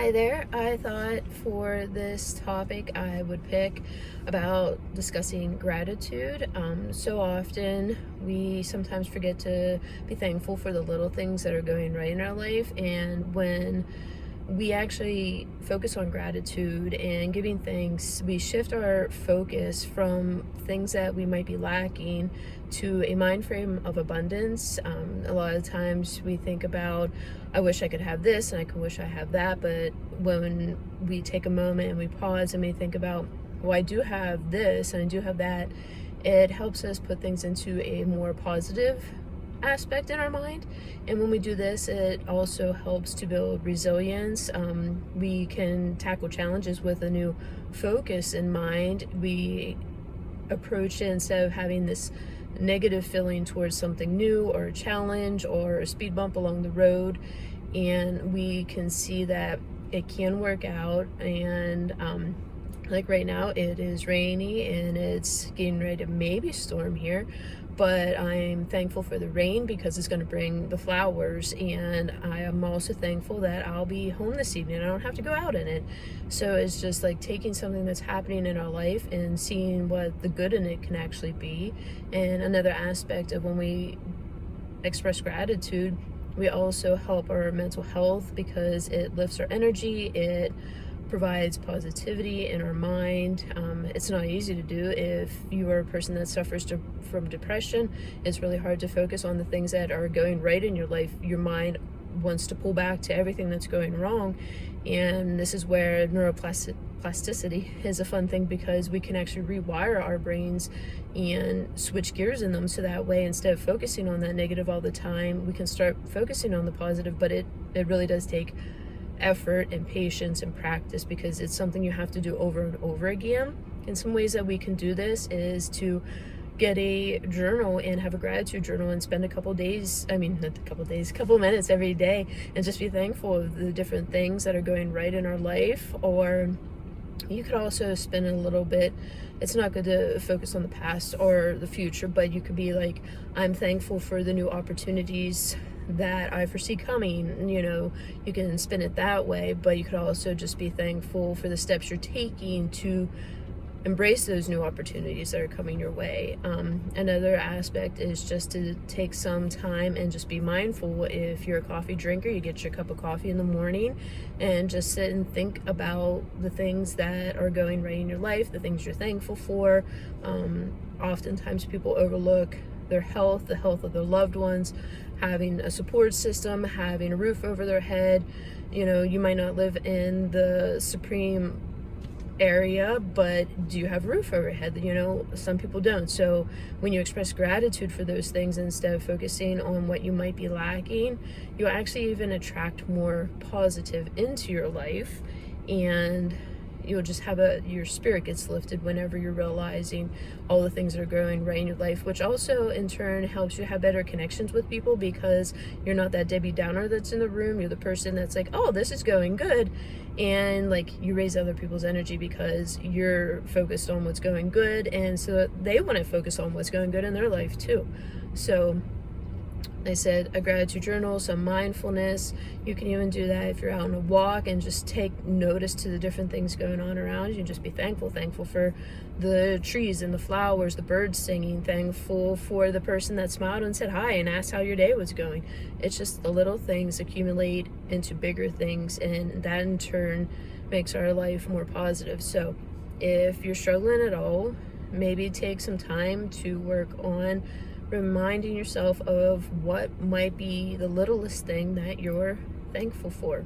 Hi there. I thought for this topic I would pick about discussing gratitude. So often we sometimes forget to be thankful for the little things that are going right in our life, and when we actually focus on gratitude and giving thanks, we shift our focus from things that we might be lacking to a mind frame of abundance. A lot of times we think about, I wish I could have this and I could wish I have that, but when we take a moment and we pause and we think about, well, I do have this and I do have that, it helps us put things into a more positive aspect in our mind. And when we do this, it also helps to build resilience. We can tackle challenges with a new focus in mind. We approach it instead of having this negative feeling towards something new or a challenge or a speed bump along the road, and we can see that it can work out. And like right now it is rainy and it's getting ready to maybe storm here, but I'm thankful for the rain because it's going to bring the flowers, and I am also thankful that I'll be home this evening. I don't have to go out in it. So it's just like taking something that's happening in our life and seeing what the good in it can actually be. And another aspect of when we express gratitude, we also help our mental health because it lifts our energy, it provides positivity in our mind. It's not easy to do if you are a person that suffers from depression. It's really hard to focus on the things that are going right in your life. Your mind wants to pull back to everything that's going wrong, and this is where neuroplasticity is a fun thing, because we can actually rewire our brains and switch gears in them, so that way instead of focusing on that negative all the time, we can start focusing on the positive. But it really does take effort and patience and practice, because it's something you have to do over and over again. And some ways that we can do this is to get a journal and have a gratitude journal and spend a couple minutes every day and just be thankful of the different things that are going right in our life. Or you could also spend a little bit, it's not good to focus on the past or the future, but you could be like, I'm thankful for the new opportunities that I foresee coming. You can spin it that way, but you could also just be thankful for the steps you're taking to embrace those new opportunities that are coming your way. Another aspect is just to take some time and just be mindful. If you're a coffee drinker, you get your cup of coffee in the morning and just sit and think about the things that are going right in your life, the things you're thankful for. Oftentimes people overlook their health, the health of their loved ones, having a support system, having a roof over their head. You might not live in the supreme area, but do you have a roof over your head? Some people don't. So when you express gratitude for those things instead of focusing on what you might be lacking, you actually even attract more positive into your life, and you'll just have your spirit gets lifted whenever you're realizing all the things that are going right in your life, which also in turn helps you have better connections with people, because you're not that Debbie Downer that's in the room. You're the person that's like, oh, this is going good, and like you raise other people's energy because you're focused on what's going good, and so they want to focus on what's going good in their life too. So I said a gratitude journal, some mindfulness. You can even do that if you're out on a walk and just take notice to the different things going on around you. Just be thankful for the trees and the flowers, the birds singing, thankful for the person that smiled and said hi and asked how your day was going. It's just the little things accumulate into bigger things, and that in turn makes our life more positive. So if you're struggling at all, maybe take some time to work on reminding yourself of what might be the littlest thing that you're thankful for.